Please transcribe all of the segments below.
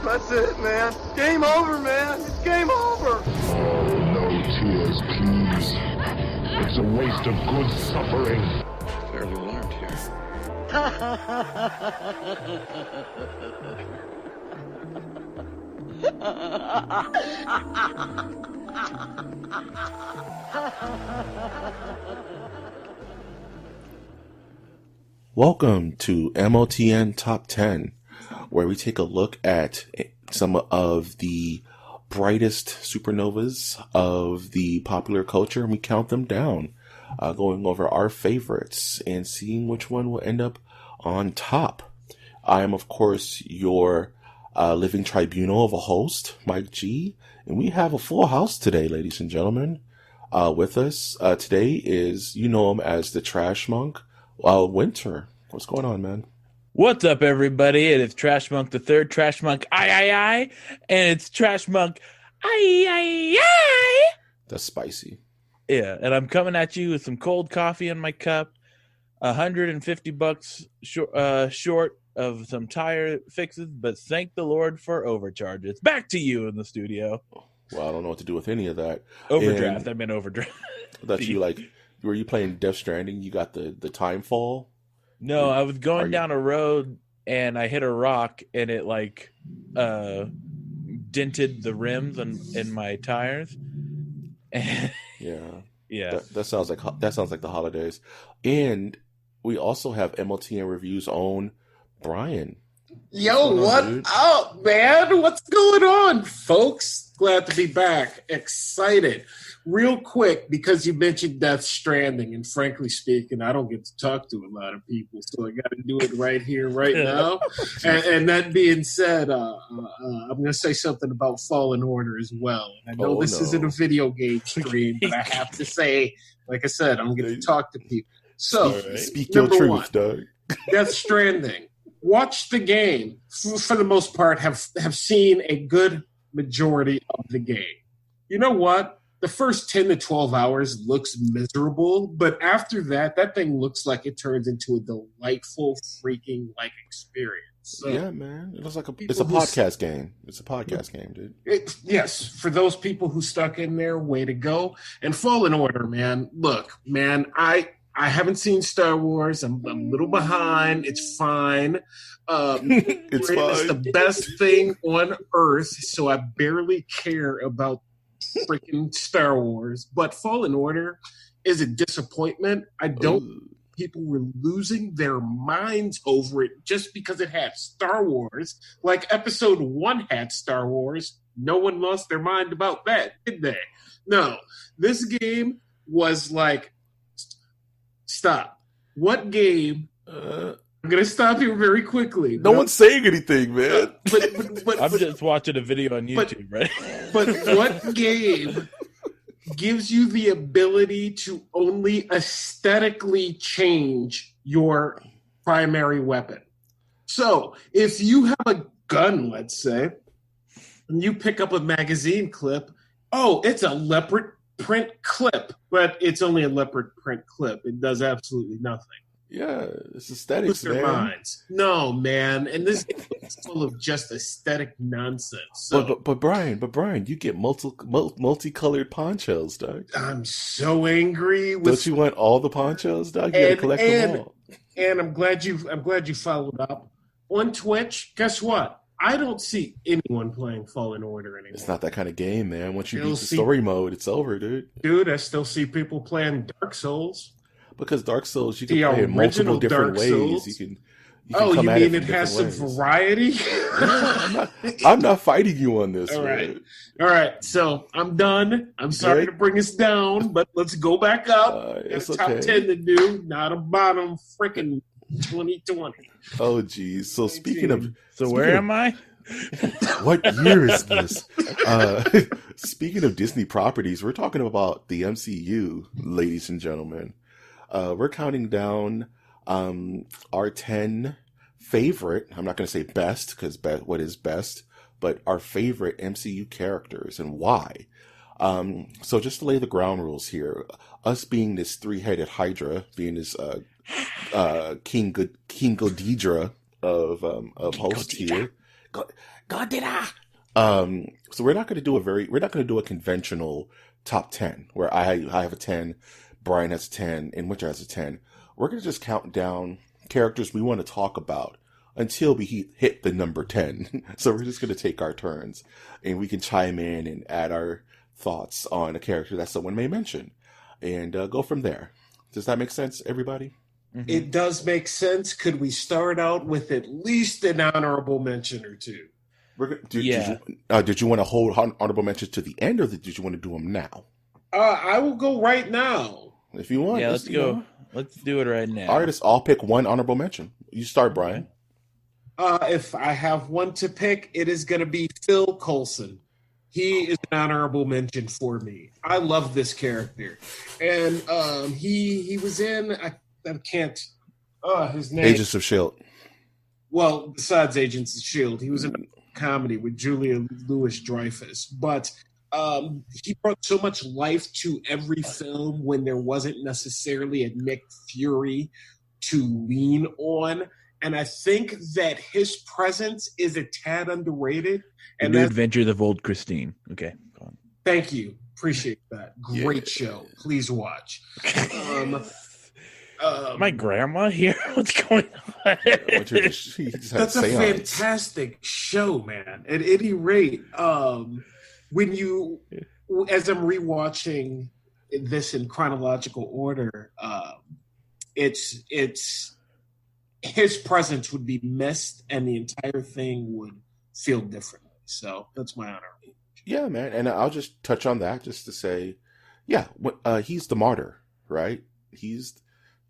That's it, man. Game over, man. It's game over. No tears, please. It's a waste of good suffering. Fairly alarmed here. Welcome to MOTN Top 10, where we take a look at some of the brightest supernovas of the popular culture, and we count them down, going over our favorites and seeing which one will end up on top. I am, of course, your living tribunal of a host, Mike G, and we have a full house today, ladies and gentlemen. With us today is, you know him as the Trash Monk, Winter. What's going on, man? What's up, everybody? It is Trash Monk the Third, Trash Monk I, and it's Trash Monk I. That's spicy. Yeah, and I'm coming at you with some cold coffee in my cup, $150 short of some tire fixes, but thank the Lord for overcharges. Back to you in the studio. Well, I don't know what to do with any of that. Overdraft. I meant overdraft. That you were you playing Death Stranding? You got the time fall? No, I was going down a road and I hit a rock and it dented the rims in my tires. Yeah. That sounds like the holidays. And we also have MOTN Review's own Brian. Yo, what up, man? What's going on, folks? Glad to be back. Excited. Real quick, because you mentioned Death Stranding, and frankly speaking, I don't get to talk to a lot of people, so I got to do it right here, right now. And that being said, I'm going to say something about Fallen Order as well. I know this isn't a video game stream, but I have to say, like I said, I'm going to talk to people. So, speak your truth, Doug. Death Stranding. Watch the game. For the most part, have seen a good majority of the game. You know what? The first 10 to 12 hours looks miserable, but after that thing looks like it turns into a delightful freaking experience. So, yeah, man. It's a podcast game. It's a podcast game, dude. Yes, for those people who stuck in there, way to go. And Fallen Order, man. Look, man, I haven't seen Star Wars. I'm a little behind. It's fine. It's fine. It's the best thing on Earth, so I barely care about freaking Star Wars. But Fallen Order is a disappointment. People were losing their minds over it just because it had Star Wars. Like Episode 1 had Star Wars. No one lost their mind about that, did they? No. This game was like, stop. What game? I'm going to stop here very quickly. No one's saying anything, man. But I'm just watching a video on YouTube, right? But what game gives you the ability to only aesthetically change your primary weapon? So if you have a gun, let's say, and you pick up a magazine clip, it's a leopard print clip, but it's only a leopard print clip. It does absolutely nothing. Yeah, it's aesthetics, man. Minds. No, man, and this is full of just aesthetic nonsense. So, but Brian, you get multicolored ponchos, Doug. I'm so angry. Don't you want all the ponchos, Doug? You gotta collect them all. And I'm glad you followed up on Twitch. Guess what? I don't see anyone playing Fallen Order anymore. It's not that kind of game, man. Once you beat the story mode, it's over, dude. Dude, I still see people playing Dark Souls. Because Dark Souls, you can play in multiple different ways. Souls? You can you mean it has some variety? I'm not fighting you on this. All right. So I'm done. I'm sorry to bring us down, but let's go back up. It's top 10 to do, not a bottom freaking 2020. Oh, geez. So where am I? What year is this? Speaking of Disney properties, we're talking about the MCU, ladies and gentlemen. We're counting down our 10 favorite, I'm not going to say best, because what is best, but our favorite MCU characters and why. So just to lay the ground rules here, us being this three-headed Hydra, being this King Ghidorah of host here, Godzilla. So we're not going to do a conventional top 10 where I have a 10, Brian has a 10, and Winter has a 10. We're going to just count down characters we want to talk about until we hit the number 10. So we're just going to take our turns, and we can chime in and add our thoughts on a character that someone may mention, and go from there. Does that make sense, everybody? Mhm. It does make sense. Could we start out with at least an honorable mention or two? Did you want to hold honorable mentions to the end, or did you want to do them now? I will go right now. If you want. Yeah, let's go. Let's do it right now. All right, I'll pick one honorable mention. You start, Brian. If I have one to pick, it is going to be Phil Coulson. He is an honorable mention for me. I love this character, and he was in I can't his name. Agents of S.H.I.E.L.D. Well, besides Agents of S.H.I.E.L.D., he was in a comedy with Julia Louis-Dreyfus, but he brought so much life to every film when there wasn't necessarily a Nick Fury to lean on. And I think that his presence is a tad underrated. And New Adventures of Old Christine. Okay, go on. Thank you. Appreciate that. Great show. Please watch. My grandma here? What's going on? That's a fantastic show, man. At any rate, when you, as I'm rewatching this in chronological order, it's his presence would be missed, and the entire thing would feel differently. So that's my honor. Yeah, man, and I'll just touch on that just to say, yeah, he's the martyr, right? He's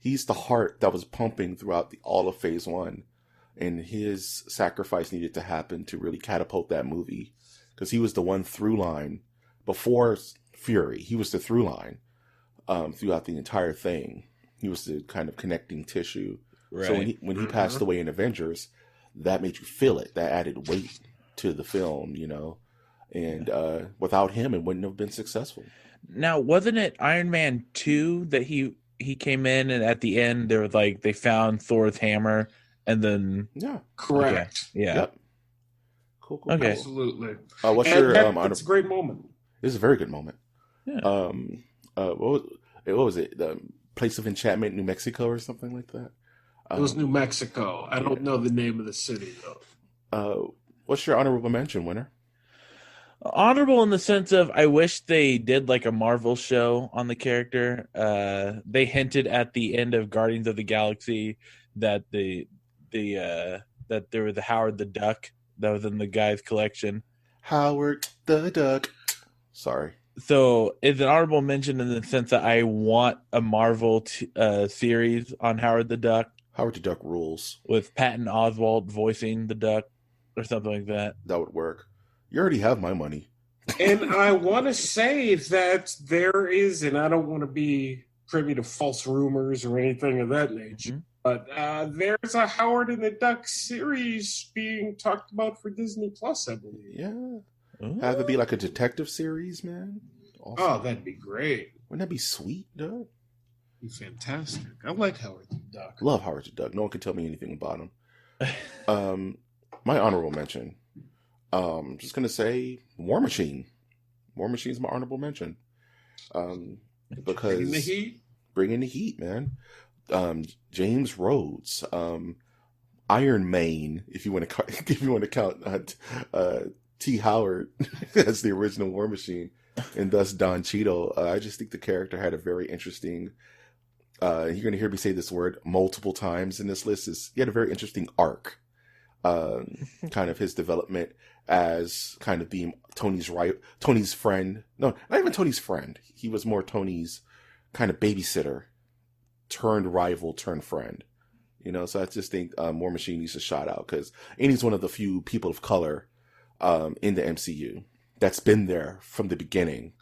the heart that was pumping throughout all of Phase 1, and his sacrifice needed to happen to really catapult that movie, because he was the one through line before Fury. He was the through line throughout the entire thing. He was the kind of connecting tissue. Right. So when he passed away in Avengers, that made you feel it. That added weight to the film, you know. And without him, it wouldn't have been successful. Now, wasn't it Iron Man 2 that he came in, and at the end there was like they found Thor's hammer, and then correct, okay. Yeah, yep. Cool, okay, absolutely. What's your it's a great moment. It's a very good moment. Yeah. What was it? The Place of Enchantment, New Mexico, or something like that. It was New Mexico. I don't know the name of the city though. What's your honorable mention, Winner? Honorable in the sense of I wish they did like a Marvel show on the character. They hinted at the end of Guardians of the Galaxy that that there was a Howard the Duck that was in the guy's collection. Howard the Duck. Sorry. So it's an honorable mention in the sense that I want a Marvel series on Howard the Duck. Howard the Duck rules. With Patton Oswalt voicing the duck or something like that. That would work. You already have my money. And I want to say that there is, and I don't want to be privy to false rumors or anything of that nature, but there's a Howard and the Duck series being talked about for Disney Plus, I believe. Yeah. Have it be like a detective series, man. Awesome. Oh, that'd be great. Wouldn't that be sweet, Doug? Be fantastic. I like Howard the Duck. Love Howard the Duck. No one can tell me anything about him. My honorable mention. Just gonna say War Machine. War Machine's my honorable mention. Because bringing the heat, man. James Rhodes, Iron Man, if you want to count T. Howard as the original War Machine, and thus Don Cheadle. I just think the character had a very interesting. You're going to hear me say this word multiple times in this list. He had a very interesting arc. Kind of his development as kind of being Tony's friend. No, not even Tony's friend. He was more Tony's kind of babysitter turned rival turned friend. You know, so I just think War Machine needs a shout out because he's one of the few people of color in the MCU that's been there from the beginning.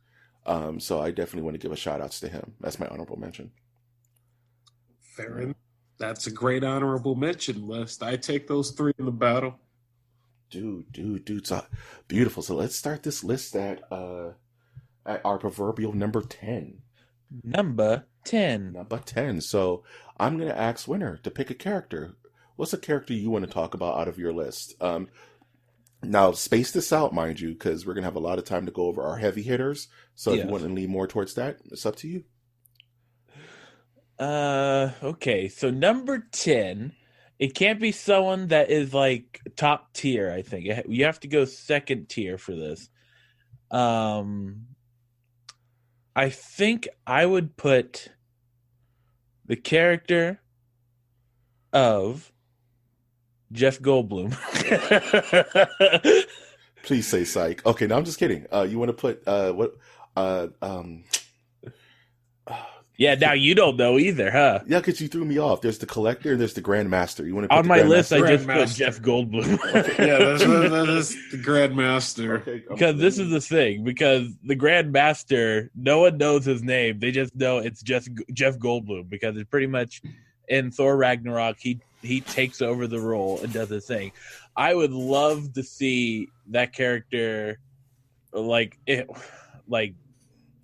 So I definitely want to give a shout outs to him. That's my honorable mention. Fair enough. That's a great honorable mention list. I take those three in the battle. Dude, so beautiful. So let's start this list at our proverbial number 10. Number 10. So I'm going to ask Winner to pick a character. What's a character you want to talk about out of your list? Now, space this out, mind you, because we're going to have a lot of time to go over our heavy hitters. So if you want to lean more towards that, it's up to you. Okay. So number 10, it can't be someone that is like top tier, I think. You have to go second tier for this. I think I would put the character of Jeff Goldblum. Please say psych. Okay, no, I'm just kidding. You want to put Yeah, now you don't know either, huh? Yeah, because you threw me off. There's the Collector and there's the Grandmaster. You want to put on my list? I just Grandmaster. put Jeff Goldblum. Yeah, that is the Grandmaster. Okay, Because this is the thing. Because the Grandmaster, no one knows his name. They just know it's just Jeff Goldblum. Because it's pretty much in Thor Ragnarok, he takes over the role and does his thing. I would love to see that character like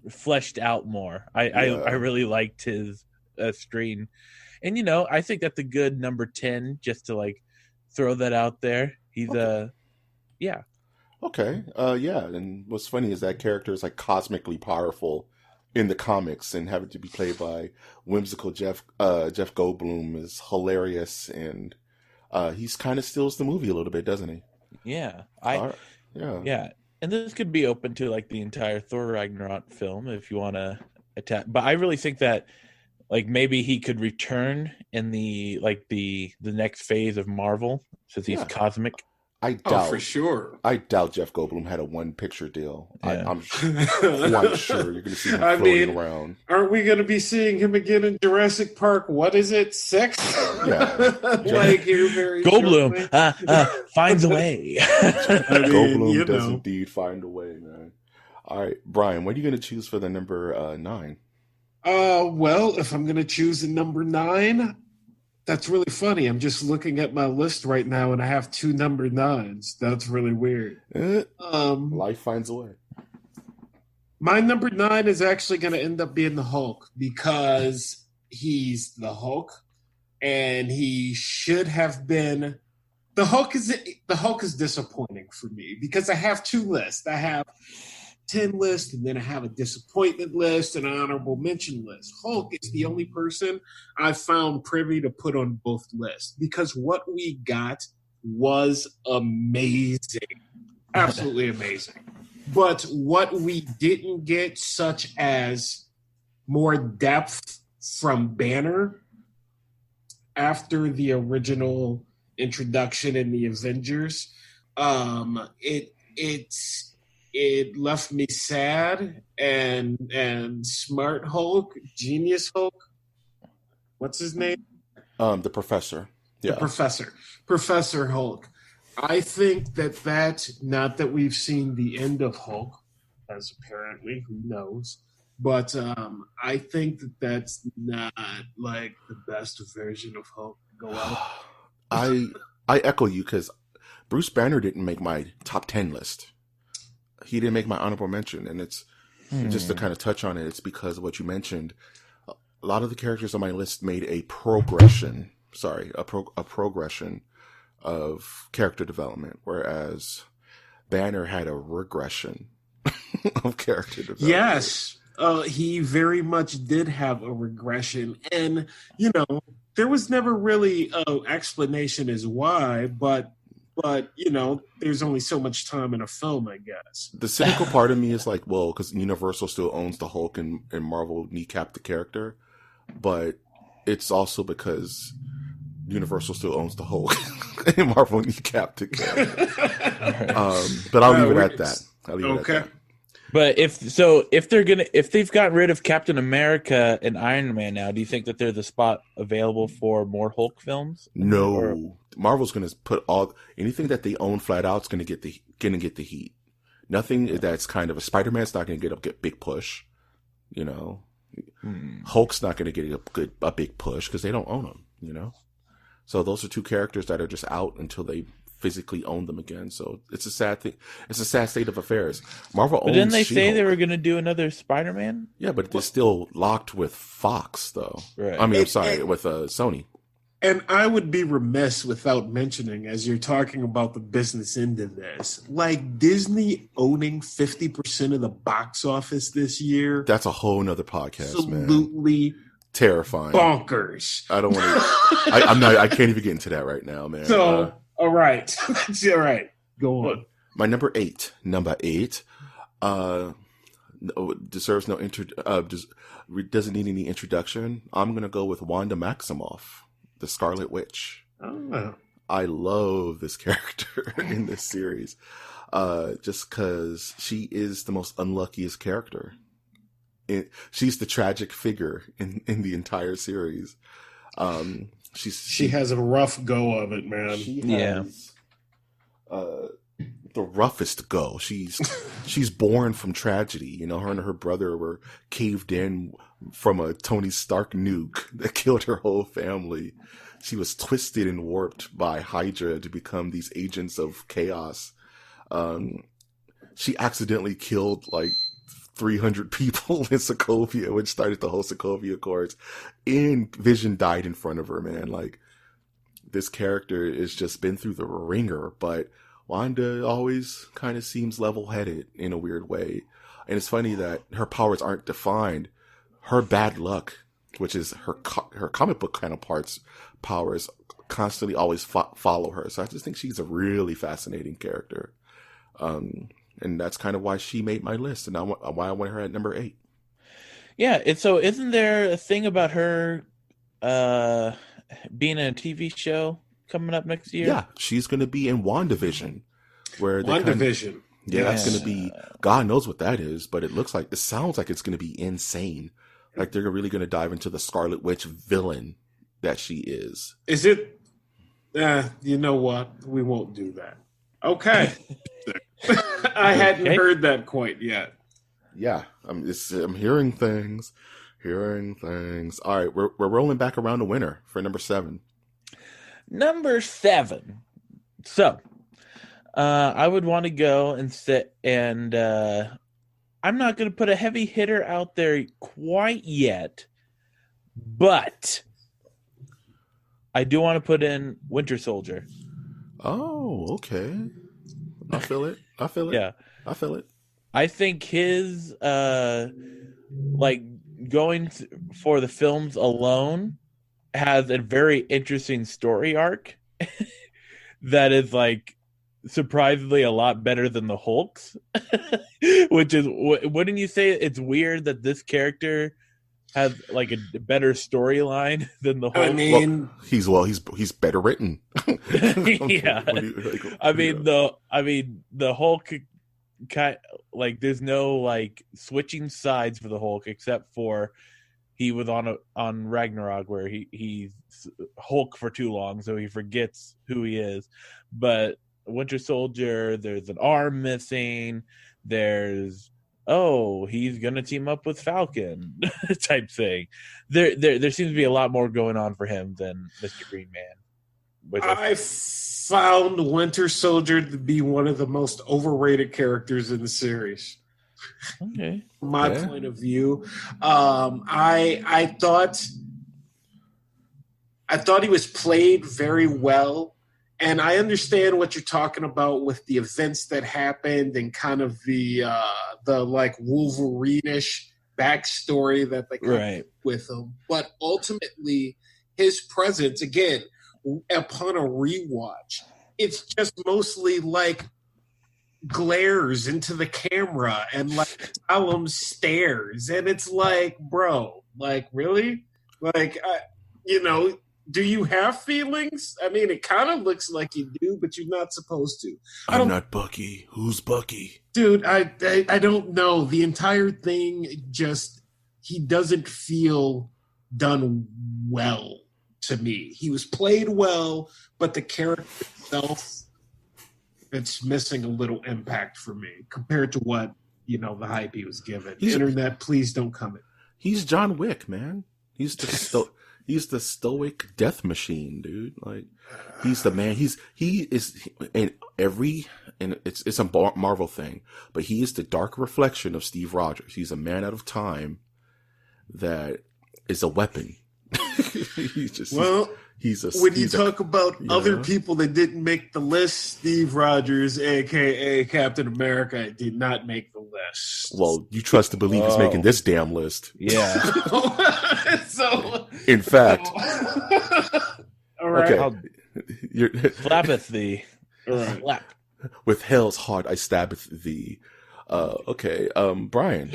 fleshed out more. I really liked his screen, and I think that's a good number 10. Just to like throw that out there. He's yeah. Okay. Yeah. And what's funny is that character is like cosmically powerful in the comics, and having to be played by whimsical Jeff Goldblum is hilarious, and he's kind of steals the movie a little bit, doesn't he? Yeah. Yeah. And this could be open to like the entire Thor Ragnarok film if you want to attack. But I really think that like maybe he could return in the next phase of Marvel since he's cosmic. I doubt for sure. I doubt Jeff Goldblum had a one-picture deal. Yeah. I'm quite sure you're going to see him floating around. Aren't we going to be seeing him again in Jurassic Park? What is it? 6? Yeah. Like here very Goldblum finds a way. Goldblum does indeed find a way, man. All right, Brian, what are you going to choose for the number 9? Well, if I'm going to choose a number 9, that's really funny. I'm just looking at my list right now, and I have 2 number 9s. That's really weird. Life finds a way. My number 9 is actually going to end up being the Hulk because he's the Hulk, and he should have been. The Hulk is disappointing for me because I have 2 lists. I have 10 list, and then I have a disappointment list and an honorable mention list. Hulk is the only person I found privy to put on both lists because what we got was amazing. Absolutely amazing. But what we didn't get, such as more depth from Banner after the original introduction in the Avengers, it left me sad, and Smart Hulk, Genius Hulk, what's his name? The Professor. Yeah. The Professor Hulk. I think that not that we've seen the end of Hulk, as apparently, who knows, but I think that's not like the best version of Hulk go out. I echo you because Bruce Banner didn't make my top 10 list. He didn't make my honorable mention, and it's just to kind of touch on it. It's because of what you mentioned. A lot of the characters on my list made a progression. A progression of character development, whereas Banner had a regression of character development. Yes, he very much did have a regression, and there was never really an explanation as why, but there's only so much time in a film, I guess. The cynical part of me is like, well, because Universal still owns the Hulk and Marvel kneecapped the character, but it's also because Universal still owns the Hulk and Marvel kneecapped the character. But I'll leave it at that. Okay. But if they've gotten rid of Captain America and Iron Man now, do you think that there's a spot available for more Hulk films? No, Marvel's going to put anything that they own flat out is going to get the heat. Nothing that's kind of a Spider-Man's not going to get a big push. Hulk's not going to get a big push because they don't own them. So those are 2 characters that are just out until they physically own them again. So it's a sad thing. It's a sad state of affairs. Marvel owns. But didn't they She-Hulk. say they were going to do another Spider-Man? Yeah, but they're still locked with Fox, though. Right. I mean, I'm sorry, with Sony. And I would be remiss without mentioning, as you're talking about the business end of this, like Disney owning 50% of the box office this year. That's a whole nother podcast, man. Absolutely Terrifying. bonkers. I don't want to. I can't even get into that right now, man. So, all right. All right. Go on. My number eight, deserves no doesn't need any introduction. I'm gonna go with Wanda Maximoff, the Scarlet Witch. Oh. I love this character in this series, just because she is the most unluckiest character. She's the tragic figure in the entire series. She has a rough go of it, man. She has, the roughest go. She's born from tragedy. You know, her and her brother were caved in from a Tony Stark nuke that killed her whole family. She was twisted and warped by Hydra to become these agents of chaos. She accidentally killed like 300 people in Sokovia, which started the whole Sokovia Accords. And Vision died in front of her, man. Like, this character has just been through the ringer, but Wanda always kind of seems level-headed in a weird way. And it's funny that her powers aren't defined. Her bad luck, which is her comic book counterpart's powers, constantly always follow her. So I just think she's a really fascinating character. And that's kind of why she made my list, and why I want her at number 8. Yeah, isn't there a thing about her being in a TV show coming up next year? Yeah, she's going to be in WandaVision. WandaVision. That's going to be, God knows what that is, but it sounds like it's going to be insane. Like they're really going to dive into the Scarlet Witch villain that she is. Is it? You know what? We won't do that. Okay. I hadn't heard that quite yet. Yeah, I'm hearing things. All right, we're rolling back around the winner for number 7. Number 7. So, I would want to go and sit and I'm not going to put a heavy hitter out there quite yet, but I do want to put in Winter Soldier. Oh, okay. I feel it. Yeah. I feel it. I think his going for the films alone has a very interesting story arc that is like surprisingly a lot better than the Hulk's. Which is, wouldn't you say it's weird that this character has like a better storyline than the Hulk? I mean, he's better written. Yeah. The Hulk there's no like switching sides for the Hulk except for he was on Ragnarok where he's Hulk for too long, so he forgets who he is. But Winter Soldier, there's an arm missing. There's he's gonna team up with Falcon type thing. There seems to be a lot more going on for him than Mr. Green Man. I found Winter Soldier to be one of the most overrated characters in the series. Okay. From my point of view, I thought he was played very well, and I understand what you're talking about with the events that happened and kind of the like Wolverine-ish backstory that they come with him. But ultimately, his presence, again, upon a rewatch, it's just mostly like glares into the camera and like solemn stares, and it's like, bro, like really, like do you have feelings? I mean, it kind of looks like you do, but you're not supposed to. I'm not Bucky. Who's Bucky? Dude, I don't know. The entire thing he doesn't feel done well to me. He was played well, but the character itself, it's missing a little impact for me compared to what, the hype he was given. Internet, please don't come in. He's John Wick, man. He's the stoic death machine, dude. Like, he's the man. He is in every, and it's a Marvel thing, but he is the dark reflection of Steve Rogers. He's a man out of time that is a weapon. when you talk about other know? people that didn't make the list, Steve Rogers, aka Captain America, did not make the list. Well, you trust to believe he's making this damn list. Yeah. In fact, all right. okay, you're, Slappeth thee. All right. Slap. with hell's heart I stabbeth thee. Okay, Brian,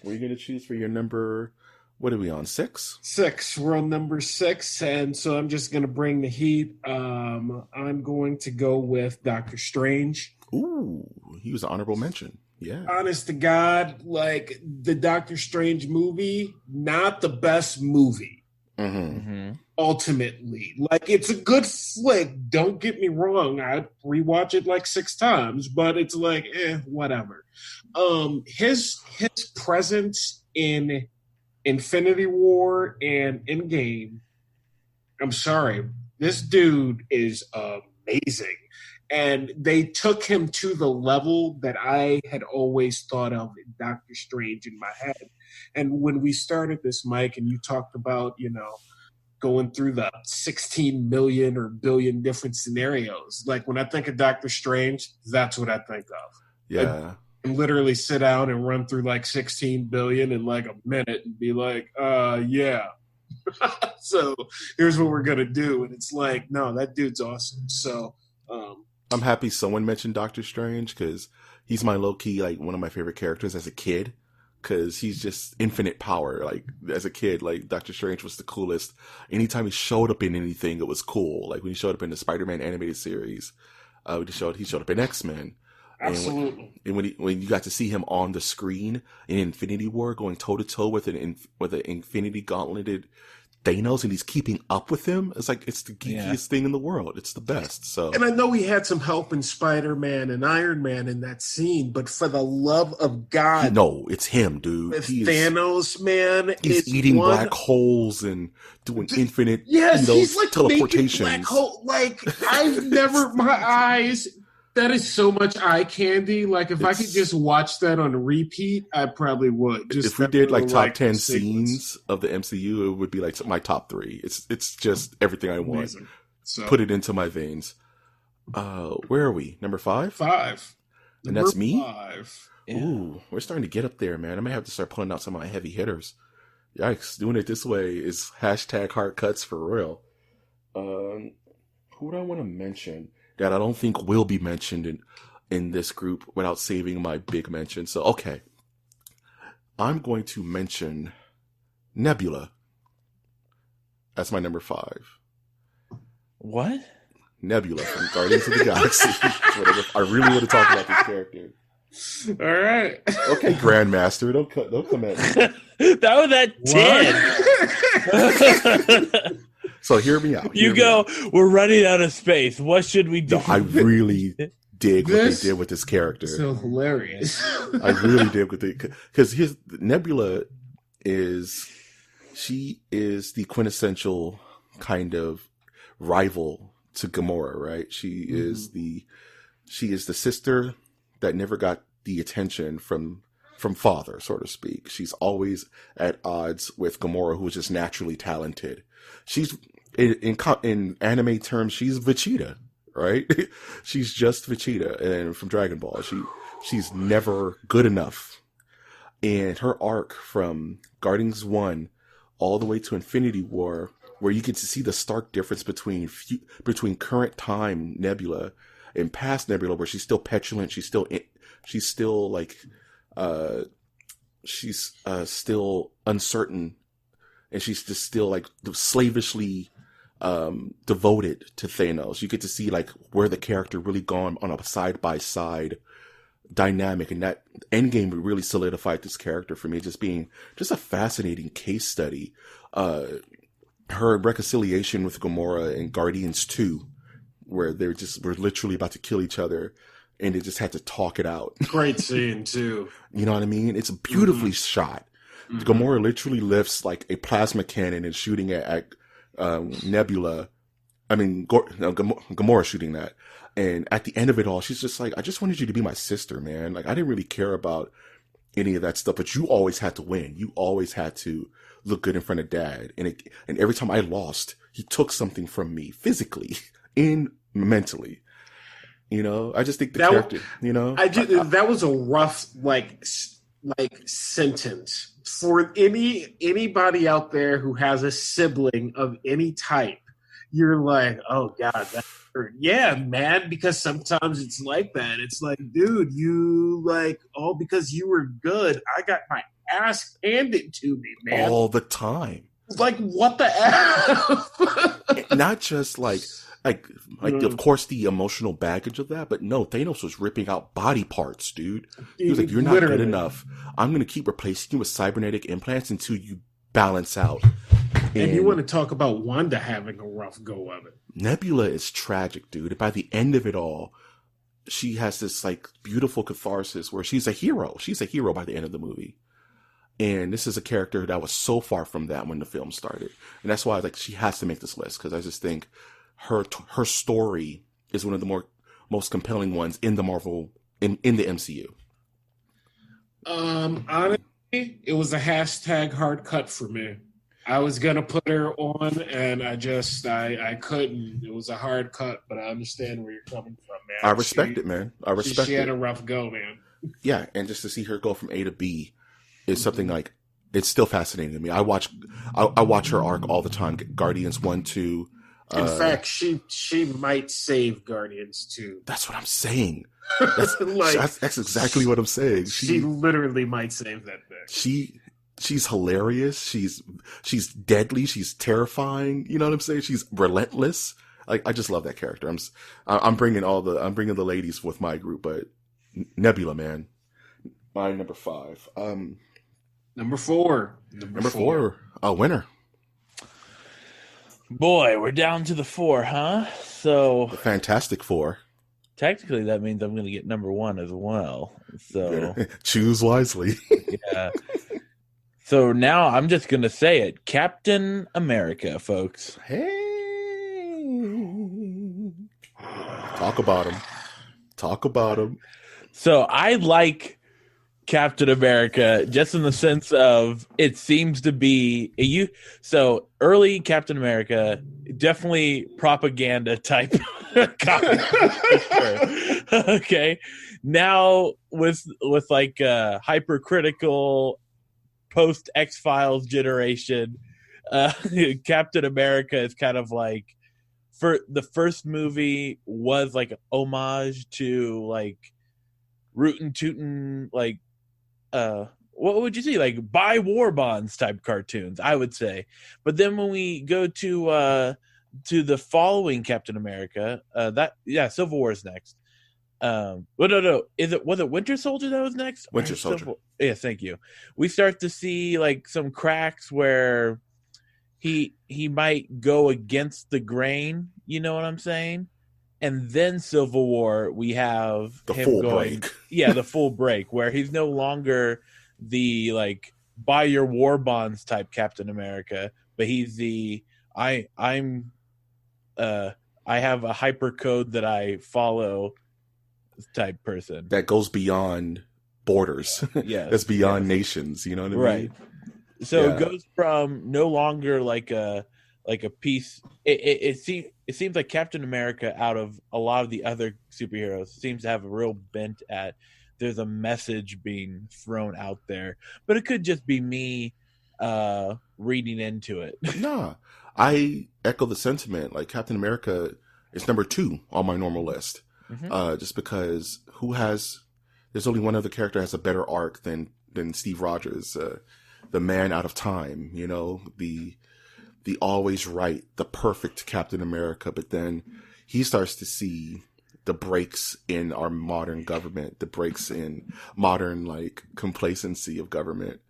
what are you gonna choose for your number? What are we on, 6? 6. We're on number 6, and so I'm just going to bring the heat. I'm going to go with Doctor Strange. Ooh, he was an honorable mention. Yeah. Honest to God, like the Doctor Strange movie, not the best movie. Mm-hmm. Ultimately, like it's a good flick. Don't get me wrong. I'd rewatch it like 6 times, but it's like, whatever. His presence in Infinity War and Endgame, I'm sorry, this dude is amazing. And they took him to the level that I had always thought of in Doctor Strange in my head. And when we started this, Mike, and you talked about, going through the 16 million or billion different scenarios, like when I think of Doctor Strange, that's what I think of. Yeah. And literally sit down and run through like 16 billion in like a minute and be like, yeah. So here's what we're going to do. And it's like, no, that dude's awesome. So I'm happy someone mentioned Doctor Strange because he's my low-key, like, one of my favorite characters as a kid because he's just infinite power. Like, as a kid, like, Doctor Strange was the coolest. Anytime he showed up in anything, it was cool. Like, when he showed up in the Spider-Man animated series, he showed up in X-Men. Absolutely. And when you got to see him on the screen in Infinity War going toe to toe with an Infinity Gauntleted Thanos, and he's keeping up with him, it's like it's the geekiest thing in the world. It's the best. So, and I know he had some help in Spider-Man and Iron Man in that scene, but for the love of God, no, it's him, dude. With Thanos, man, he's eating black holes and doing infinite, he's like teleportations. Black hole. Like I've never, my eyes. That is so much eye candy. Like if I could just watch that on repeat, I probably would. Just if we did like top 10 scenes of the MCU, it would be like my top 3. It's just everything I want. So, put it into my veins. Where are we? Number 5? 5. And that's me? 5. Yeah. Ooh, we're starting to get up there, man. I may have to start pulling out some of my heavy hitters. Yikes, doing it this way is hashtag hard cuts for real. Who do I want to mention that I don't think will be mentioned in this group without saving my big mention? So, okay. I'm going to mention Nebula. That's my number 5. What? Nebula from Guardians of the Galaxy. I really want to talk about this character. All right. Okay, Grandmaster, don't come at me. That was at 10. So hear me out. We're running out of space. What should we do? No, I really dig what they did with this character. So hilarious. I really did with it. Because his Nebula she is the quintessential kind of rival to Gamora, right? She is the sister that never got the attention from father, so to speak. She's always at odds with Gamora, who is just naturally talented. She's in anime terms, she's Vegeta, right? She's just Vegeta, and from Dragon Ball, she's never good enough. And her arc from Guardians 1 all the way to Infinity War, where you get to see the stark difference between current time Nebula and past Nebula, where she's still petulant, she's still uncertain, and she's just still like slavishly devoted to Thanos. You get to see like where the character really gone on a side by side dynamic, and that Endgame really solidified this character for me, just being just a fascinating case study. Her reconciliation with Gamora in Guardians 2, where were literally about to kill each other, and they just had to talk it out. Great scene too. You know what I mean? It's beautifully shot. Gamora literally lifts like a plasma cannon and shooting it at Nebula. I mean, Gamora shooting that. And at the end of it all, she's just like, I just wanted you to be my sister, man. Like, I didn't really care about any of that stuff, but you always had to win. You always had to look good in front of Dad. And every time I lost, he took something from me physically and mentally. You know, I just think the character, you know, that was a rough, like sentence for anybody out there who has a sibling of any type. You're like, oh God, that hurt. Yeah, man, because sometimes it's like that. It's like, dude, you like, oh, because you were good, I got my ass handed to me, man. All the time. Like, what the F? Not just like of course the emotional baggage of that, but no, Thanos was ripping out body parts, dude. He was like, you're not good enough. I'm going to keep replacing you with cybernetic implants until you balance out. And you want to talk about Wanda having a rough go of it. Nebula is tragic, dude. By the end of it all, she has this like beautiful catharsis where she's a hero. She's a hero by the end of the movie. And this is a character that was so far from that when the film started. And that's why like she has to make this list, because I just think her story is one of the most compelling ones in the Marvel in the MCU. Honestly, it was a hashtag hard cut for me. I was gonna put her on, and I couldn't. It was a hard cut, but I understand where you're coming from, man. I respect it, man. I respect it. She had a rough go, man. Yeah, and just to see her go from A to B is something like, it's still fascinating to me. I watch her arc all the time. Guardians 1, 2. In fact, she might save Guardians 2. That's what I'm saying. That's exactly what I'm saying. She literally might save that thing. She's hilarious. She's deadly. She's terrifying. You know what I'm saying? She's relentless. Like, I just love that character. I'm bringing the ladies with my group, but Nebula, man, my number 5. Number 4. Number 4. A winner. Boy, we're down to the 4, huh? So The Fantastic Four. Technically, that means I'm going to get number 1 as well. So choose wisely. Yeah. So now I'm just going to say it. Captain America, folks. Hey. Talk about him. So I like Captain America just in the sense of it seems to be so early Captain America, definitely propaganda type comic, for sure. Okay. Now with like hypercritical post X-Files generation, Captain America is kind of like, for the first movie was like an homage to like rootin' tootin', like what would you say, like buy war bonds type cartoons, I would say. But then when we go to the following Captain America, Civil War is next. Well, no, was it Winter Soldier that was next? Winter Soldier. Yeah, thank you. We start to see like some cracks where he might go against the grain, you know what I'm saying? And then Civil War, we have the him full going, break. Yeah, the full break, where he's no longer the like buy your war bonds type Captain America, but he's the I have a hyper code that I follow type person that goes beyond borders. Yeah, that's beyond nations. You know what I mean? Right. So It goes from no longer like a piece. It seems like Captain America, out of a lot of the other superheroes, seems to have a real bent at there's a message being thrown out there, but it could just be me reading into it. Nah, I echo the sentiment. Like, Captain America is number 2 on my normal list. Mm-hmm. Just because there's only one other character that has a better arc than Steve Rogers, the man out of time, you know, the always right, the perfect Captain America. But then he starts to see the breaks in our modern government, the breaks in modern like complacency of government.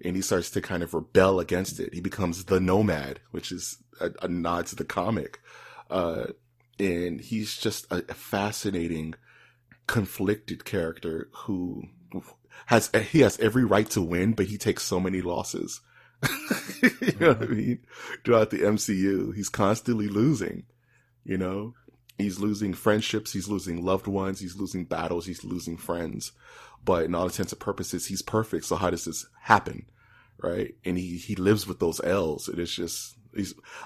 And he starts to kind of rebel against it. He becomes the Nomad, which is a nod to the comic. And he's just a fascinating, conflicted character who has every right to win, but he takes so many losses. You know what I mean? Throughout the MCU, he's constantly losing. You know, he's losing friendships, he's losing loved ones, he's losing battles, he's losing friends. But in all intents and purposes, he's perfect. So how does this happen? Right? And he lives with those L's.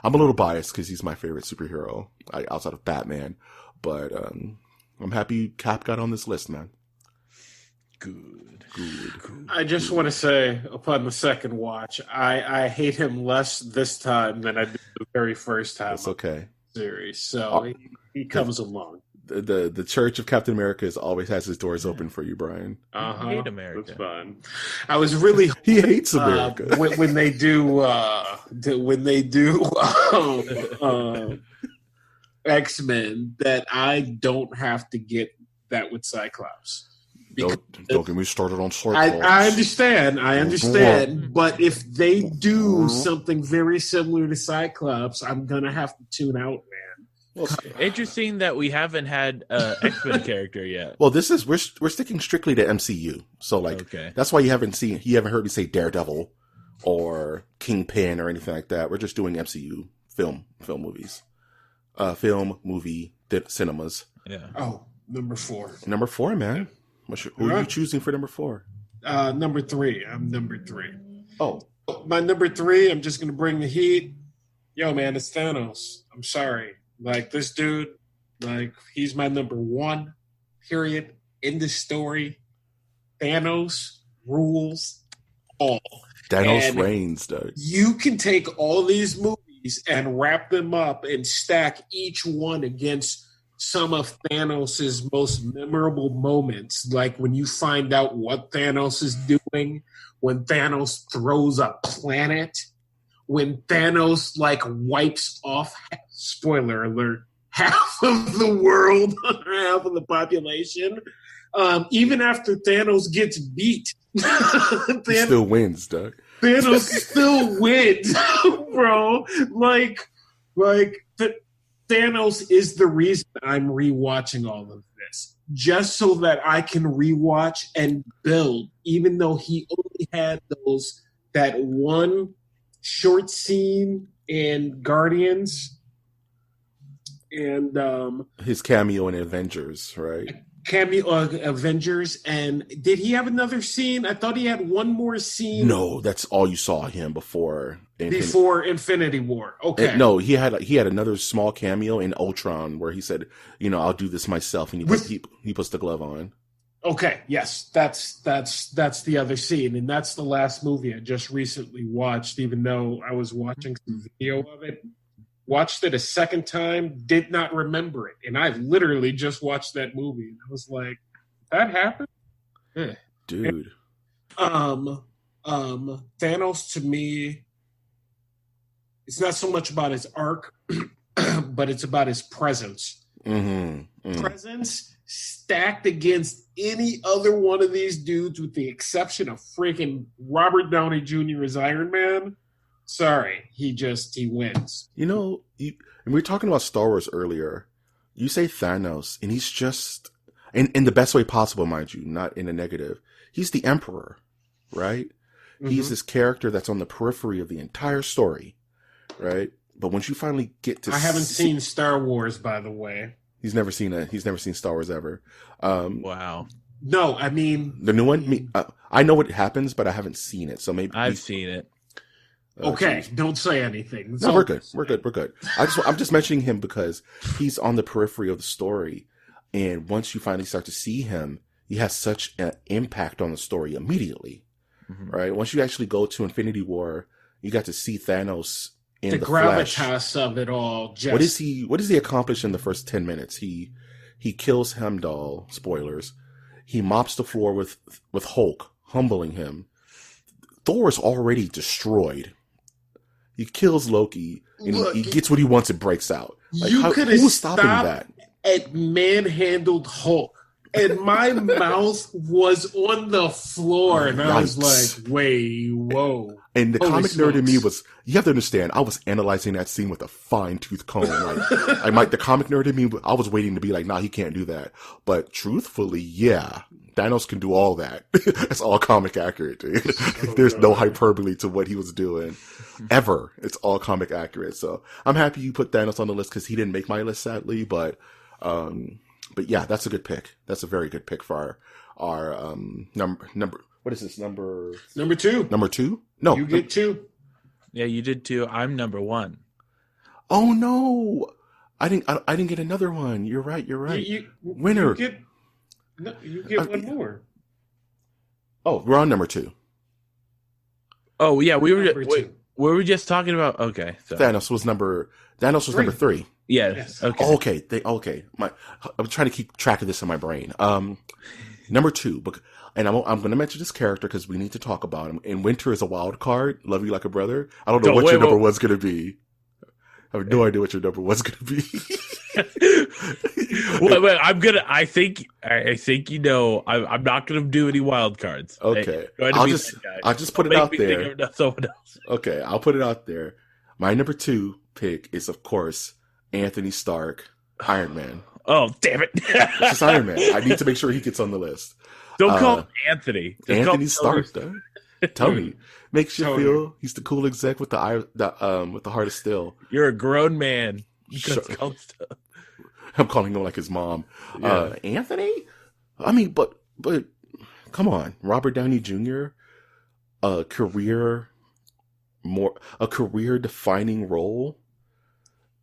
I'm a little biased because he's my favorite superhero outside of Batman, but I'm happy Cap got on this list, man. Good. I just want to say, upon the second watch, I hate him less this time than I did the very first time. That's okay. Series, so he comes along. The Church of Captain America always has his doors open for you, Brian. I hate America. That's fun. I was really he hates America when they do X-Men that I don't have to get that with Cyclops. Don't get me started on Cyclops. I understand, but if they do something very similar to Cyclops, I'm gonna have to tune out, man. Interesting that we haven't had an X-Men character yet. Well, we're sticking strictly to MCU, so that's why you haven't heard me say Daredevil or Kingpin or anything like that. We're just doing MCU film movies, cinemas. Yeah. Oh, number 4. Number 4, man. Who are you choosing for number 4? Number 3. I'm number 3. Oh, my number 3. I'm just gonna bring the heat. Yo, man, it's Thanos. I'm sorry. Like, this dude, he's my number 1, period, in the story. Thanos rules all. Thanos reigns, dude. You can take all these movies and wrap them up and stack each one against some of Thanos' most memorable moments, like when you find out what Thanos is doing, when Thanos throws a planet, when Thanos wipes off, spoiler alert, half of the world, half of the population. Even after Thanos gets beat, he still wins, Doug. Thanos still wins, bro. Thanos is the reason I'm rewatching all of this, just so that I can rewatch and build, even though he only had that one short scene in Guardians and his cameo in Avengers, right? Avengers, and did he have another scene? I thought he had one more scene. No, that's all you saw him before Infinity War. Okay. No, he had another small cameo in Ultron where he said, I'll do this myself, and he puts the glove on. Okay, yes, that's the other scene, and that's the last movie I just recently watched, even though I was watching some video of it. Watched it a second time, did not remember it, and I literally just watched that movie, and I was like, "That happened, dude." Thanos to me, it's not so much about his arc, but it's about his presence. Presence stacked against any other one of these dudes, with the exception of freaking Robert Downey Jr. as Iron Man. Sorry, he wins. And we were talking about Star Wars earlier. You say Thanos, and he's just, in the best way possible, mind you, not in a negative. He's the Emperor, right? Mm-hmm. He's this character that's on the periphery of the entire story, right? But once you finally get to, I haven't seen Star Wars, by the way. He's never seen Star Wars ever. Wow. No, I mean the new one. I know what happens, but I haven't seen it. So maybe I've seen it. Okay, don't say anything. No, we're good. We're good. I'm just mentioning him because he's on the periphery of the story, and once you finally start to see him, he has such an impact on the story immediately, right? Once you actually go to Infinity War, you got to see Thanos in the gravitas flesh. Of it all. Just... What does he accomplish in the first 10 minutes? He kills Heimdall. Spoilers. He mops the floor with Hulk, humbling him. Thor is already destroyed. He kills Loki, and he gets what he wants and breaks out. Who's stopping that? At manhandled Hulk, and my mouth was on the floor, and I was like, "Wait, whoa!" And the comic nerd in me was, you have to understand, I was analyzing that scene with a fine-tooth comb. The comic nerd in me, I was waiting to be like, nah, he can't do that. But truthfully, yeah, Thanos can do all that. It's all comic accurate, dude. There's no hyperbole to what he was doing. Ever. It's all comic accurate. So I'm happy you put Thanos on the list because he didn't make my list, sadly. But yeah, that's a good pick. That's a very good pick for our number. What is this, number 2? Number 2? No. You get 2. Yeah, you did too. I'm number 1. Oh no, I didn't get another one. You're right. Winner. You get one more. Oh, we're on number 2. Oh yeah, we Number two. we were just talking about. Okay, so Thanos was number 3. yes. Okay. Oh, okay. I'm trying to keep track of this in my brain. Number 2, and I'm going to mention this character because we need to talk about him. And Winter is a wild card. Love you like a brother. I don't know what your number one's going to be. I have no idea what your number one's going to be. Wait, I think you know. I'm not gonna do any wild cards. Okay, I'll just put it out there. Think of someone else. Okay, I'll put it out there. My number 2 pick is, of course, Anthony Stark, Iron Man. Oh, damn it! It's just Iron Man. I need to make sure he gets on the list. Don't call him Anthony. Just Anthony Stark, though. Tony makes you feel he's the cool exec with the heart of steel. You're a grown man. Sure. I'm calling him like his mom. Yeah. Anthony? I mean, but come on. Robert Downey Jr., a career defining role.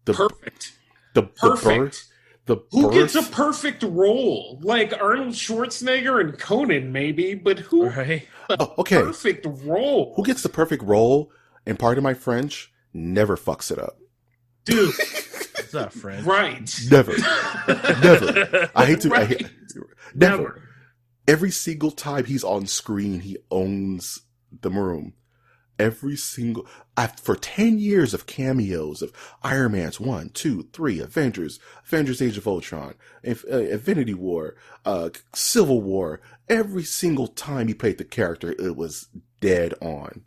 Perfect. Who gets a perfect role? Like Arnold Schwarzenegger and Conan, maybe, but who? Right. Okay. Perfect role. Who gets the perfect role? And pardon my French, never fucks it up. Dude. It's not French. Right. Never. I hate to. Right. Never. Every single time he's on screen, he owns the room. For 10 years of cameos of Iron Man's 1, 2, 3, Avengers Age of Ultron, Infinity War, Civil War, every single time he played the character, it was dead on.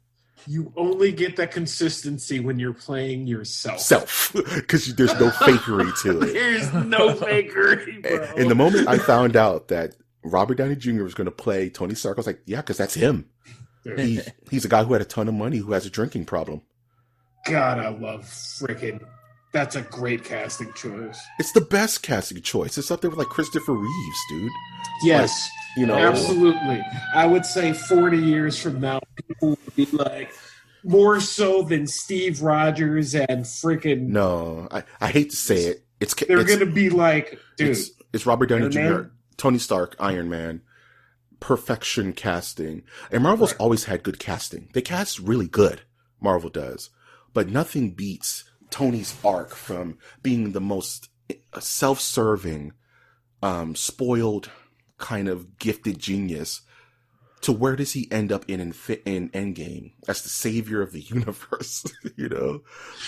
You only get that consistency when you're playing yourself. Because there's no fakery to it. There's no fakery, bro. And the moment I found out that Robert Downey Jr. was going to play Tony Stark, I was like, yeah, because that's him. He's a guy who had a ton of money, who has a drinking problem. God, I love freaking. That's a great casting choice. It's the best casting choice. It's up there with like Christopher Reeves, dude. Yes, like, absolutely. I would say 40 years from now, people would be like, more so than Steve Rogers and freaking. No, I hate to say it. They're going to be like, dude. It's Robert Downey Jr., Tony Stark, Iron Man. Perfection casting. And Marvel's always had good casting. They cast really good. Marvel does. But nothing beats Tony's arc from being the most self-serving, spoiled, kind of gifted genius to where does he end up in Endgame as the savior of the universe? The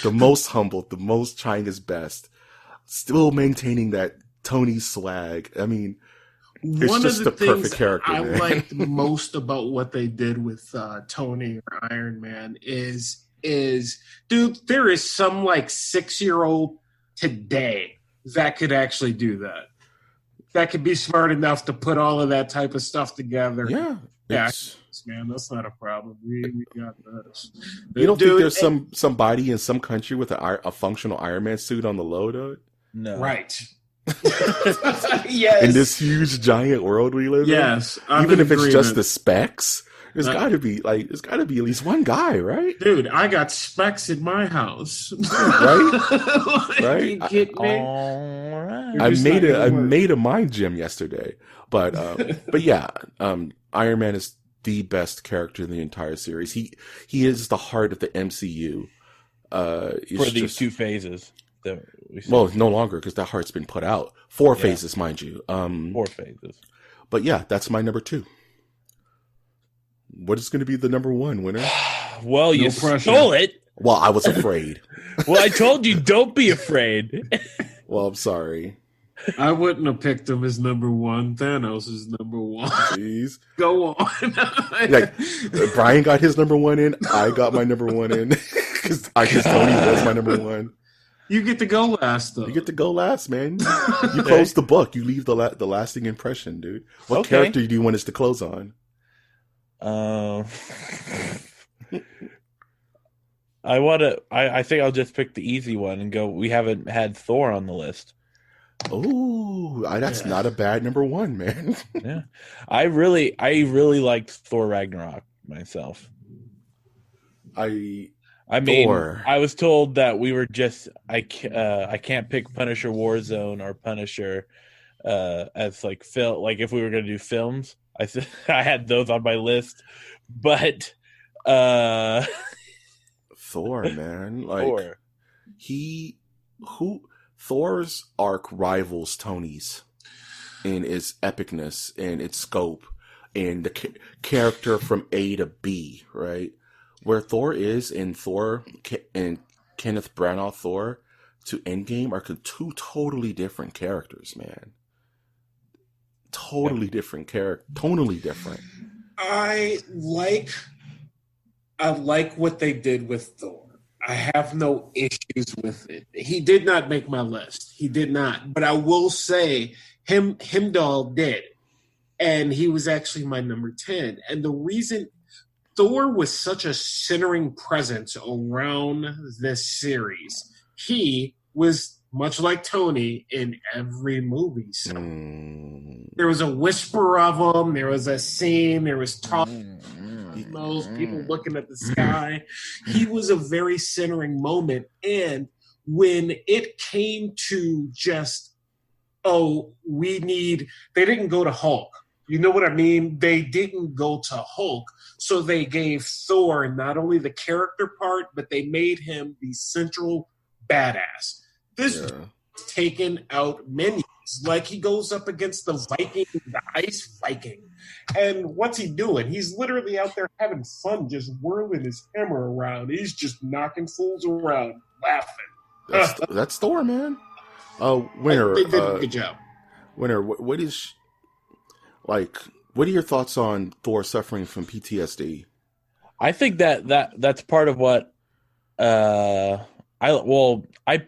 most humbled, the most trying his best, still maintaining that Tony swag. I mean, one of the things character, I liked most about what they did with Tony or Iron Man is dude, there is some like 6-year-old today that could actually do that. That could be smart enough to put all of that type of stuff together. Yeah, man, that's not a problem. We got this. You don't think there's somebody in some country with a functional Iron Man suit on the low, though? No, right. Yes. In this huge giant world we live in. Yes. Even if it's just the specs, there's gotta be at least one guy, right? Dude, I got specs in my house. Right? Right? You get me? All right. I made a mind gym yesterday. But yeah, Iron Man is the best character in the entire series. He is the heart of the MCU. For these 2 phases. Well, no longer because that heart's been put out. 4 phases, mind you. 4 phases. But yeah, that's my number 2. What is going to be the number 1 winner? Well, you stole it. Well, I was afraid. Well, I told you, don't be afraid. Well, I'm sorry. I wouldn't have picked him as number 1. Thanos is number 1. Jeez. Go on. Like, Brian got his number 1 in. I got my number 1 in. Because Tony was my number 1. You get to go last, though. You get to go last, man. You close the book. You leave the lasting impression, dude. What character do you want us to close on? I think I'll just pick the easy one and go. We haven't had Thor on the list. Oh, that's not a bad number 1, man. Yeah, I really liked Thor Ragnarok myself. I I mean, Thor. I was told that we were just I can't pick Punisher Warzone or Punisher as like if we were gonna do films. I had those on my list, but Thor, man, like Thor. Thor's arc rivals Tony's in its epicness and its scope and the character from A to B, right? Where Thor is in Thor and Kenneth Branagh Thor to Endgame are two totally different characters, man. Totally different character, tonally different. I like what they did with Thor. I have no issues with it. He did not make my list. He did not. But I will say Heimdall did. And he was actually my number 10. And the reason Thor was such a centering presence around this series, he was much like Tony in every movie. So there was a whisper of him, there was a scene, there was talk, those people looking at the sky. He was a very centering moment. And when it came to just, they didn't go to Hulk. You know what I mean? They didn't go to Hulk. So they gave Thor not only the character part, but they made him the central badass. This is taken out menus. Like he goes up against the Viking, the Ice Viking. And what's he doing? He's literally out there having fun, just whirling his hammer around. He's just knocking fools around, laughing. That's Thor, man. Winner. They did a good job. Winner, what are your thoughts on Thor suffering from PTSD? I think that's part of what I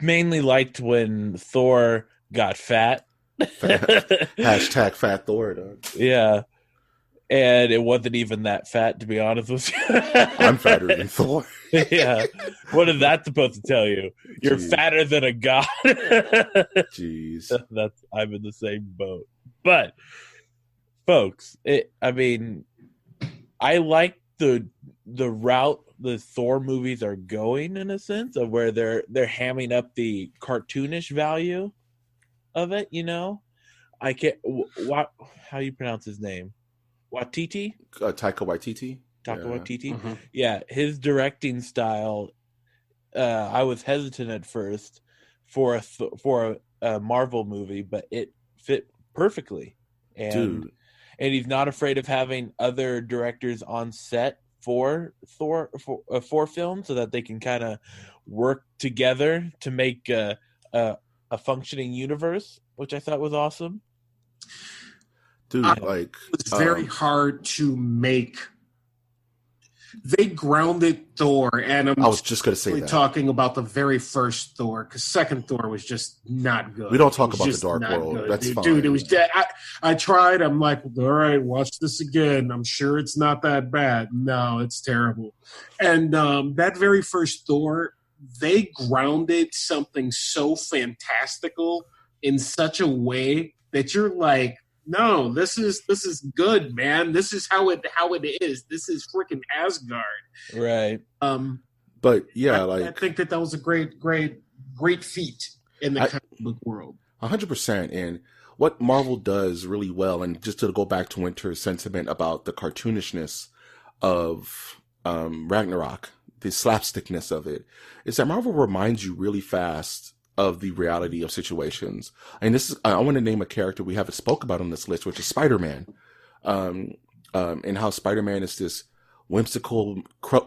mainly liked when Thor got fat. Hashtag fat Thor, dog. Yeah. And it wasn't even that fat, to be honest with you. I'm fatter than Thor. Yeah. What is that supposed to tell you? You're fatter than a god. Jeez. I'm in the same boat. But folks, I like the route the Thor movies are going, in a sense of where they're hamming up the cartoonish value of it. You know, I can't. How do you pronounce his name? Waititi? Taika Waititi. Waititi. Mm-hmm. Yeah, his directing style. I was hesitant at first for a Marvel movie, but it fit perfectly. And he's not afraid of having other directors on set for Thor for film, so that they can kind of work together to make a functioning universe, which I thought was awesome. Dude, it was very hard to make. They grounded Thor, and I was just going to say that. Talking about the very first Thor, because second Thor was just not good. We don't talk about the Dark World. Good. That's fine. Dude, it was. I tried. I'm like, all right, watch this again. I'm sure it's not that bad. No, it's terrible. And that very first Thor, they grounded something so fantastical in such a way that you're like, no, this is good, man. This is how it is. This is freaking Asgard, right? But yeah, I think that was a great feat in the comic book world. 100%. And what Marvel does really well, and just to go back to Winter's sentiment about the cartoonishness of Ragnarok, the slapstickness of it, is that Marvel reminds you really fast of the reality of situations. And I want to name a character we haven't spoke about on this list, which is Spider-Man. And how Spider-Man is this whimsical,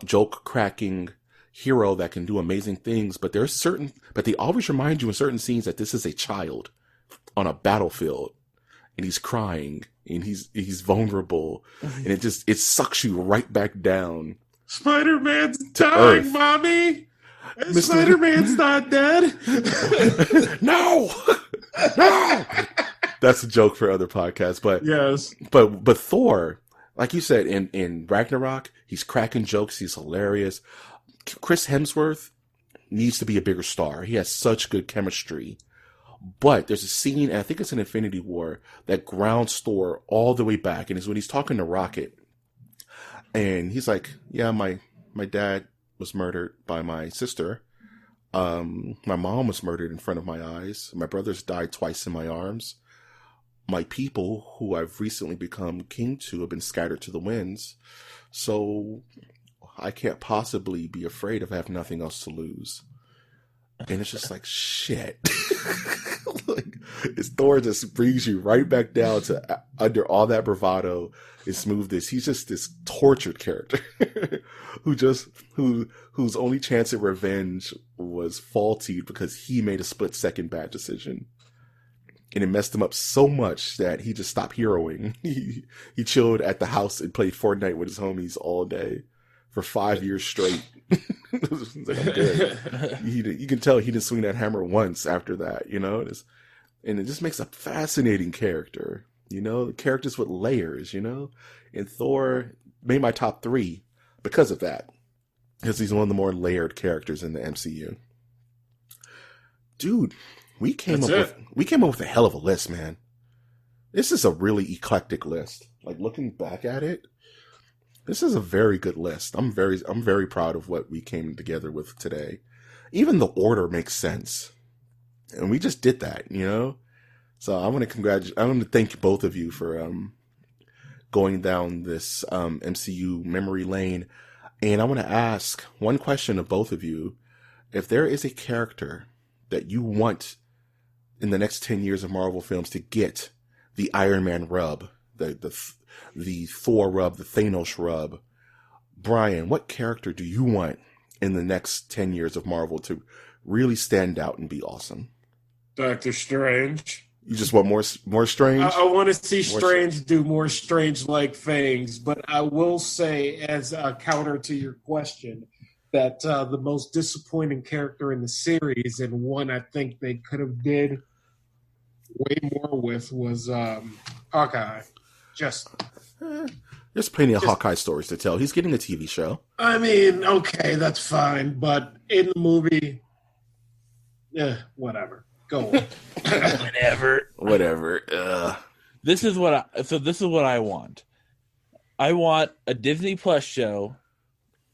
joke-cracking hero that can do amazing things, but they always remind you in certain scenes that this is a child on a battlefield, and he's crying, and he's vulnerable, and it sucks you right back down. Spider-Man's dying, Earth. Mommy! Spider-Man's not dead. No. That's a joke for other podcasts, but yes. But Thor, like you said, in Ragnarok, he's cracking jokes. He's hilarious. Chris Hemsworth needs to be a bigger star. He has such good chemistry. But there's a scene, and I think it's in Infinity War, that grounds Thor all the way back, and it's when he's talking to Rocket, and he's like, "Yeah, my dad was murdered by my sister. My mom was murdered in front of my eyes. My brothers died twice in my arms. My people, who I've recently become king to, have been scattered to the winds. So I can't possibly be afraid if I have nothing else to lose. And it's just like, shit. Like, it's Thor just brings you right back down to under all that bravado and smoothness. He's just this tortured character whose only chance at revenge was faulty because he made a split-second bad decision. And it messed him up so much that he just stopped heroing. He chilled at the house and played Fortnite with his homies all day for 5 years straight. Like, I'm good. You can tell he didn't swing that hammer once after that, you know? And it just makes a fascinating character, you know? Characters with layers, you know? And Thor made my top 3 because of that. Because he's one of the more layered characters in the MCU. Dude, we came up with a hell of a list, man. This is a really eclectic list. Like, looking back at it, this is a very good list. I'm very proud of what we came together with today. Even the order makes sense. And we just did that, you know? So I want to thank both of you for going down this MCU memory lane. And I want to ask one question of both of you. If there is a character that you want in the next 10 years of Marvel films to get the Iron Man rub, the Thor rub, the Thanos rub, Brian, what character do you want in the next 10 years of Marvel to really stand out and be awesome? Doctor Strange. You just want more Strange? I want to see Strange do more Strange-like things, but I will say, as a counter to your question, that the most disappointing character in the series, and one I think they could have did way more with, was Hawkeye. There's plenty of Hawkeye stories to tell. He's getting a TV show. I mean, okay, that's fine, but in the movie, whatever. Go on. Whatever. This is what I want. I want a Disney Plus show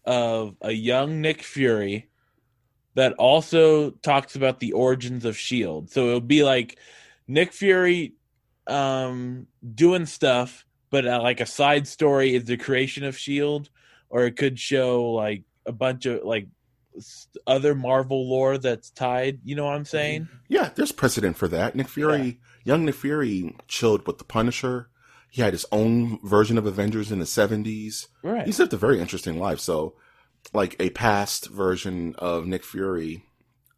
of a young Nick Fury that also talks about the origins of S.H.I.E.L.D. So it'll be like Nick Fury doing stuff, but like a side story is the creation of S.H.I.E.L.D., or it could show like a bunch of like other Marvel lore that's tied. You know what I'm saying? Yeah, there's precedent for that. Young Nick Fury chilled with the Punisher. He had his own version of Avengers in the 70s. Right. He's lived a very interesting life. So, like, a past version of Nick Fury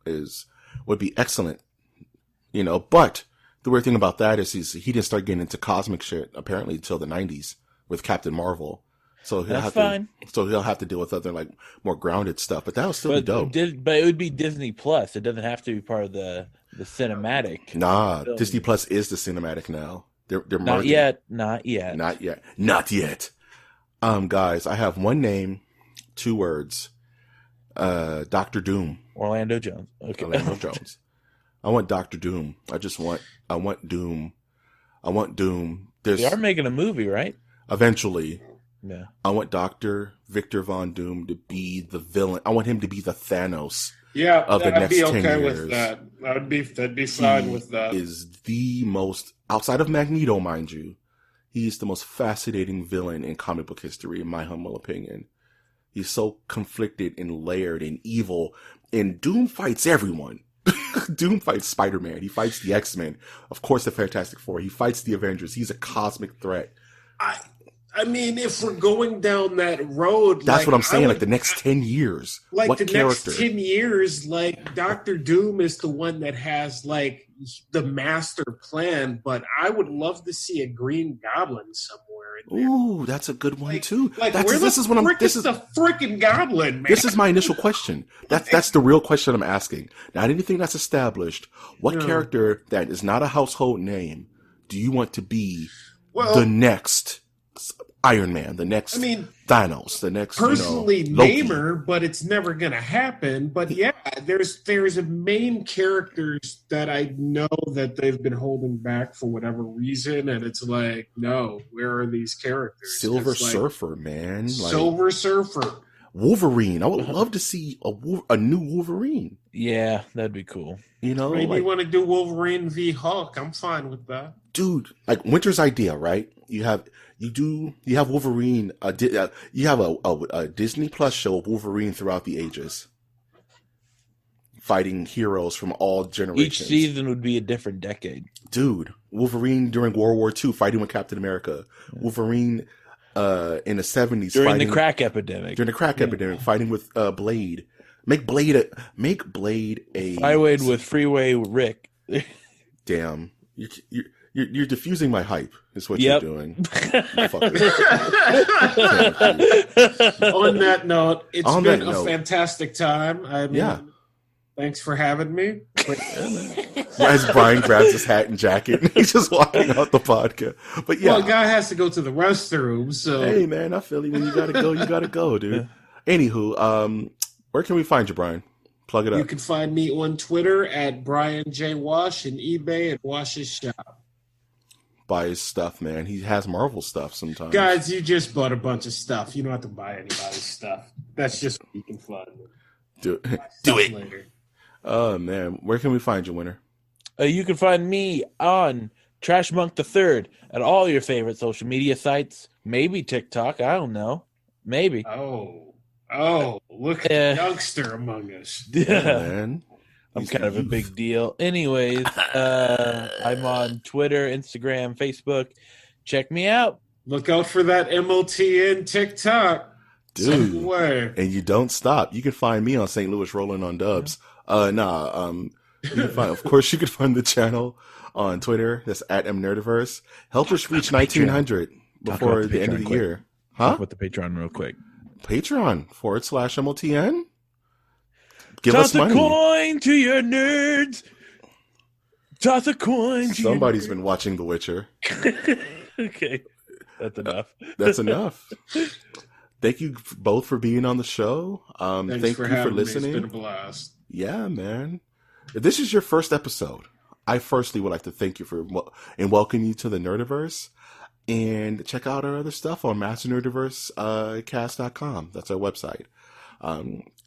would be excellent, you know. But the weird thing about that is he didn't start getting into cosmic shit apparently until the 90s with Captain Marvel. So he'll have to deal with other like more grounded stuff. But that'll still be dope. But it would be Disney Plus. It doesn't have to be part of the cinematic. Nah, film. Disney Plus is the cinematic now. They're not merging. Not yet. Guys, I have one name, 2 words. Dr. Doom. Orlando Jones. Okay. Orlando Jones. I want Dr. Doom. I want Doom. They are making a movie, right? Eventually. Yeah. I want Dr. Victor Von Doom to be the villain. I want him to be the Thanos. Yeah, of the next 10 years. With that. That'd be fine with that. Is the most, outside of Magneto, mind you, he's the most fascinating villain in comic book history, in my humble opinion. He's so conflicted and layered and evil, and Doom fights everyone. Doom fights Spider-Man. He fights the X-Men. Of course, the Fantastic Four. He fights the Avengers. He's a cosmic threat. I mean, if we're going down that road, that's what I'm saying. Like the next 10 years, like what the character? Next 10 years, like Doctor Doom is the one that has like the master plan. But I would love to see a Green Goblin somewhere in there. Ooh, that's a good one too. This is the freaking Goblin, man. This is my initial question. That's the real question I'm asking. Not anything that's established. What character that is not a household name do you want to be the next Iron Man, the next Thanos, the next personally Loki. Namor, but it's never gonna happen. But yeah, there's a main characters that I know that they've been holding back for whatever reason, and it's like, no, where are these characters? Silver Surfer, man. Silver Surfer. Wolverine. I would love to see a new Wolverine. Yeah, that'd be cool. You know, Maybe like, you want to do Wolverine v Hulk. I'm fine with that. dude, like Winter's idea, right? You have Wolverine. You have a Disney Plus show of Wolverine throughout the ages, fighting heroes from all generations. Each season would be a different decade. Dude, Wolverine during World War II fighting with Captain America. Wolverine in the 70s during the crack epidemic. During the crack epidemic, fighting with Blade. Make Blade a Flyweight with Freeway Rick. Damn. You're diffusing my hype, is what you're doing. On that note, it's been a fantastic time. Thanks for having me. As Brian grabs his hat and jacket, he's just walking out the podcast. But yeah, well, a guy has to go to the restroom. So hey, man, I feel you. When you gotta go, dude. Anywho, where can we find you, Brian? Plug it up. You can find me on Twitter at Brian J. Wash and eBay at Wash's Shop. Buy his stuff, man. He has Marvel stuff sometimes. Guys, you just bought a bunch of stuff. You don't have to buy anybody's stuff. That's just what you can find. Do it. Later. Oh, man. Where can we find you, Winter? You can find me on Trash Monk the Third at all your favorite social media sites. Maybe TikTok. I don't know. Maybe. Oh, look at the youngster among us. Yeah, man. I'm kind of a big deal. Anyways, I'm on Twitter, Instagram, Facebook. Check me out. Look out for that MOTN TikTok. Dude. And you don't stop. You can find me on St. Louis Rolling on Dubs. You can find, of course, you can find the channel on Twitter. That's at MNerdiverse. Help us reach 1900 before the end of the year. Huh? Talk about the Patreon real quick. Patreon.com/MOTN. Give Toss us money. Toss a coin to your nerds. Toss a coin to Somebody's been watching The Witcher. Okay. That's enough. That's enough. Thank you both for being on the show. Thank you for listening. Me. It's been a blast. Yeah, man. If this is your first episode, I firstly would like to thank you and welcome you to the Nerdiverse. And check out our other stuff on MasterNerdiverseCast.com. That's our website.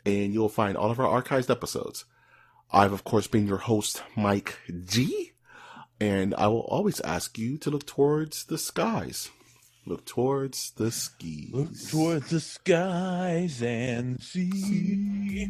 And you'll find all of our archived episodes. I've, of course, been your host, Mike G. And I will always ask you to look towards the skies. Look towards the skis. Look towards the skies and see.